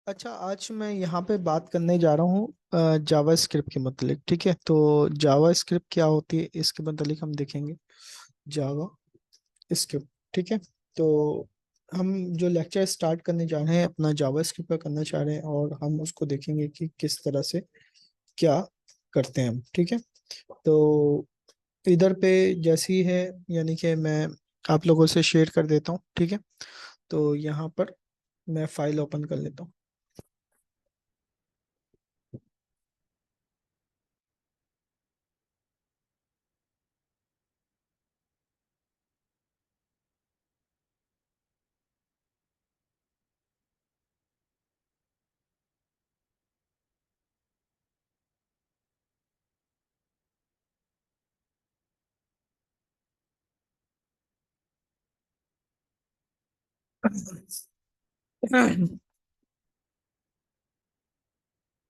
अच्छा, आज मैं यहाँ पे बात करने जा रहा हूँ जावा स्क्रिप्ट के मतलब। ठीक है, तो जावा स्क्रिप्ट क्या होती है इसके मतलब हम देखेंगे। जावा स्क्रिप्ट। ठीक है, तो हम जो लेक्चर स्टार्ट करने जा रहे हैं अपना जावा स्क्रिप्ट पर करना चाह रहे हैं और हम उसको देखेंगे कि किस तरह से क्या करते हैं हम। ठीक है, तो इधर पे जैसी है, यानी कि मैं आप लोगों से शेयर कर देता हूँ। ठीक है, तो यहाँ पर मैं फाइल ओपन कर लेता हूँ।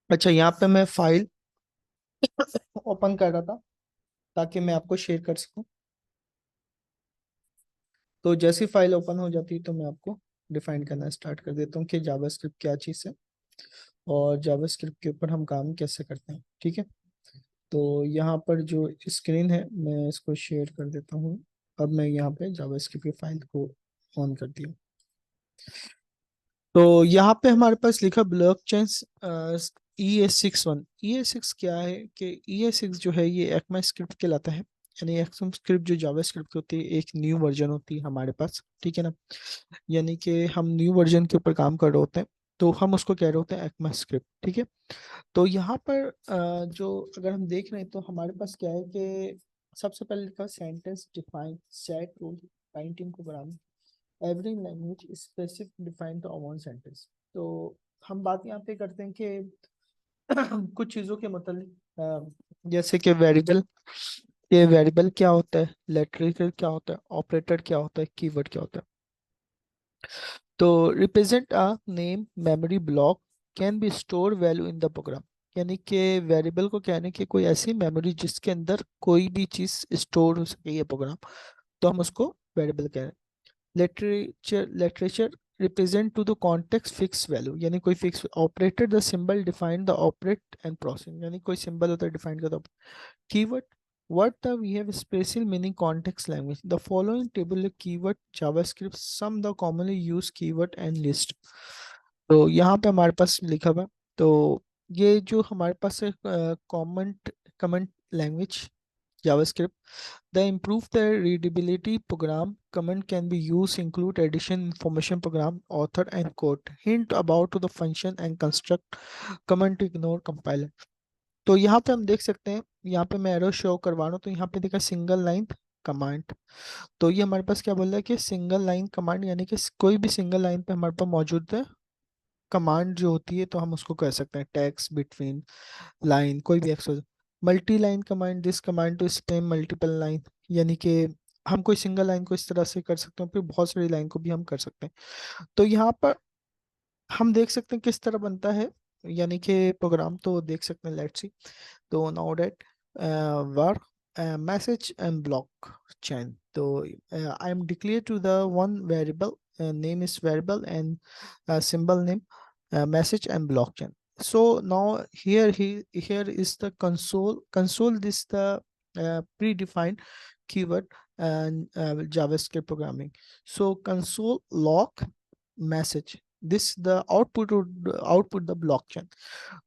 अच्छा, यहाँ पे मैं फाइल ओपन कर रहा था ताकि मैं आपको शेयर कर सकूं। तो जैसी फाइल ओपन हो जाती है तो मैं आपको डिफाइन करना स्टार्ट कर देता हूँ कि जावास्क्रिप्ट क्या चीज़ है और जावास्क्रिप्ट के ऊपर हम काम कैसे करते हैं। ठीक है, तो यहाँ पर जो स्क्रीन है मैं इसको शेयर कर देता हूँ। अब मैं यहाँ पे जावास्क्रिप्ट की फाइल को ऑन कर दिया। तो यहाँ पे हमारे पास लिखा ब्लॉक चेन ES61। ES6 क्या है कि ES6 जो है ये एक्मा स्क्रिप्ट कहलाता है। यानी एक्मा स्क्रिप्ट जो जावा स्क्रिप्ट होती है एक न्यू वर्जन होती है हमारे पास। ठीक है ना, यानी कि हम न्यू वर्जन के ऊपर काम कर रहे होते हैं तो हम उसको कह रहे होते हैं एक्मा स्क्रिप्ट। ठीक है, तो यहाँ पर जो अगर हम देख रहे हैं तो हमारे पास क्या है कि सबसे पहले लिखा sentence define set rule binding program every language specific define the one sentence. तो हम बात यहाँ पे करते हैं कि कुछ चीज़ों के मतलब जैसे कि वेरिएबल, ये वेरिएबल क्या होता है, लेटरेचर क्या होता है, ऑपरेटर क्या होता है, कीवर्ड क्या होता है। तो represent a name memory block can be store value in the program. यानी कि वेरिएबल को कहने की कोई ऐसी मेमोरी जिसके अंदर कोई भी चीज़ स्टोर हो सके ये प्रोग्राम, तो हम उसको वेरिएबल कह रहे हैं। Literature represent to the context fixed value, यानी कोई fix operator the symbol define the operate and processing, यानी कोई सिंबल होता है डिफाइन करता है। Keyword what the we have special meaning context language, the following table of keyword javascript some the commonly used keyword and list। तो यहाँ पे हमारे पास लिखा हुआ है। तो ये जो हमारे पास है comment comment language JavaScript, the improve the readability program command can be used include addition information program author and quote hint about to the function and construct command to ignore compiler। तो यहाँ पे हम देख सकते हैं, यहाँ पे मैं एरो शो करवा रहा हूँ तो यहाँ पे देखा सिंगल लाइन कमांड। तो ये हमारे पास क्या बोल रहा है कि सिंगल लाइन कमांड, यानी कि कोई भी सिंगल लाइन पे हमारे पास मौजूद है कमांड जो होती है तो हम उसको कह सकते हैं टेक्स्ट बिटवीन लाइन, कोई भी expression. Multi line command, this command to span multiple line, यानी कि हम कोई सिंगल लाइन को इस तरह से कर सकते हैं फिर बहुत सारी लाइन को भी हम कर सकते हैं। तो यहाँ पर हम देख सकते हैं किस तरह बनता है, यानी कि प्रोग्राम तो देख सकते हैं। लेट्स सी, तो now that were message and block chain, so I am declare to the one variable, name is variable and symbol name, message and blockchain. So now here is the console this the predefined keyword and JavaScript programming. So console log message, this the output would output the blockchain.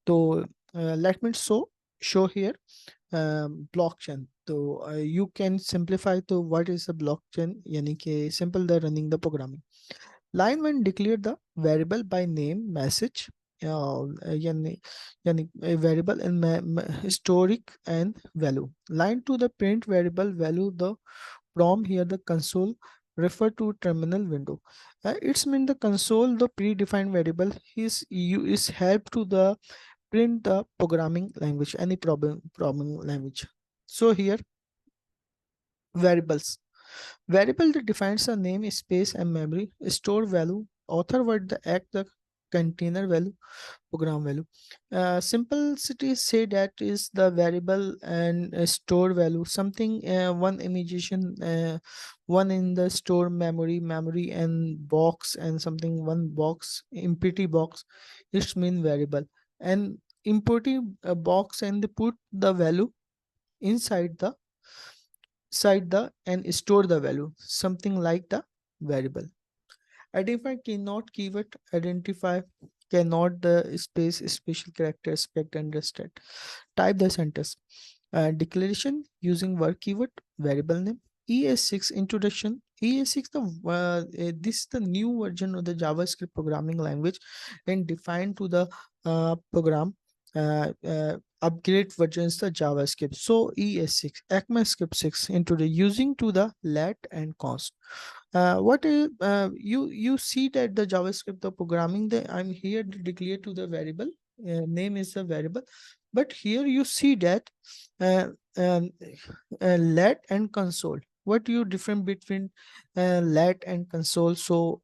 So let me show here blockchain। तो you can simplify to what is a blockchain, यानी कि simple the running the programming line when declare the variable by name message, यानी यानी a variable and historic and value line to the print variable value the from here the console refer to terminal window। It's mean the console the predefined variable is you is help to the print the programming language, any programming language. So here variables, variable that defines a name space and memory store value author word the act the container value, program value. Simplicity say that is the variable and store value, something one imagination, one in the store memory and box, and something one box empty box, it's mean variable, and empty box, and they put the value inside the and store the value, something like the variable. Identify cannot keyword, identify cannot the space special character aspect understand. Type the sentence. Declaration using word keyword, variable name. ES6 introduction. ES6 this is the new version of the JavaScript programming language and defined to the program upgrade versions the JavaScript. So ES6 ECMAScript 6 into the using to the let and const. What is you see that the JavaScript the programming the I'm here to declare to the variable name is a variable, but here you see that uh, um, let and console. What you different between let and console? So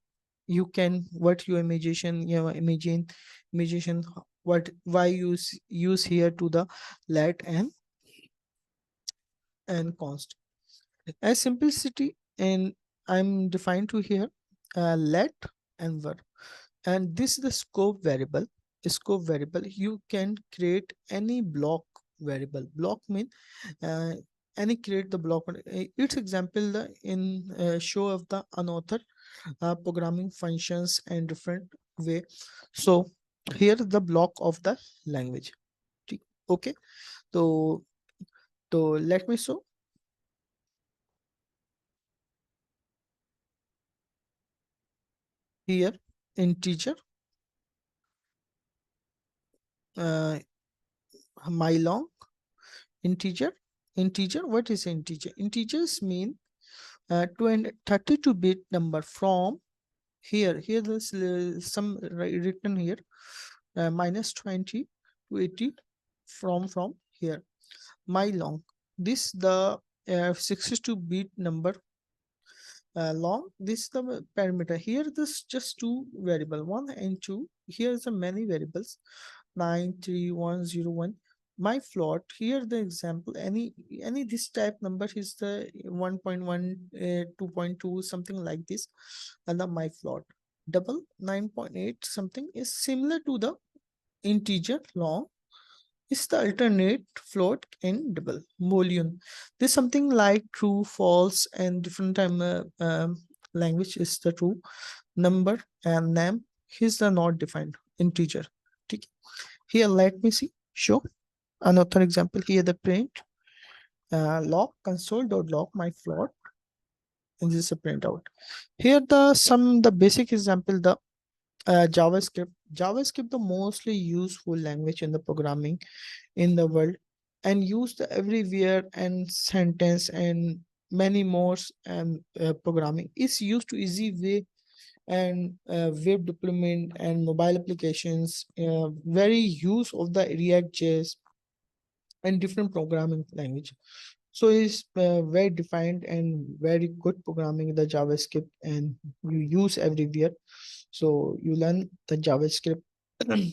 you can what you imagination what why use here to the let and const as simplicity, and I'm defined to here let and var, and this is the scope variable. You can create any block variable. Block mean uh, any create the block. Its example the in show of the unauthored programming functions and different way. So here is the block of the language. Okay, so let me show here integer uh, my long integer. What is integer? Integers mean 32-bit number from here there's some written here minus 20 to 80 from here my long this the 62-bit number long this is the parameter. Here this just two variable, one and two. Here's the many variables 93101. My float here the example any this type number is the 1.1 2.2 something like this, and the my float double 9.8 something is similar to the integer long is the alternate float in double boolean. There's something like true, false, and different time language is the true number and name. Here's the not defined integer. ठीक है? Here, let me see. Show another example. Here, the print log console.log my float, and this is a printout. Here, the basic example the JavaScript. JavaScript the mostly useful language in the programming in the world and used everywhere, and sentence and many more programming is used to easy way and web deployment and mobile applications, very use of the React JS and different programming language. So it's very defined and very good programming the JavaScript, and you use everywhere. So you learn the JavaScript.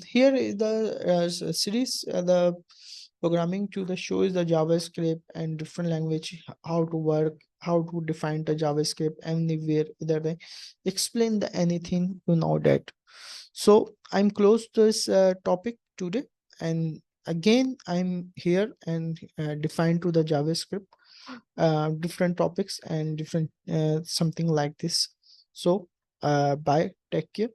Here is the series, the programming to the show is the JavaScript and different language, how to work, how to define the JavaScript anywhere, either they explain the anything you know that. So I'm close to this topic today, and again I'm here and define to the JavaScript different topics and different something like this. So bye, take care.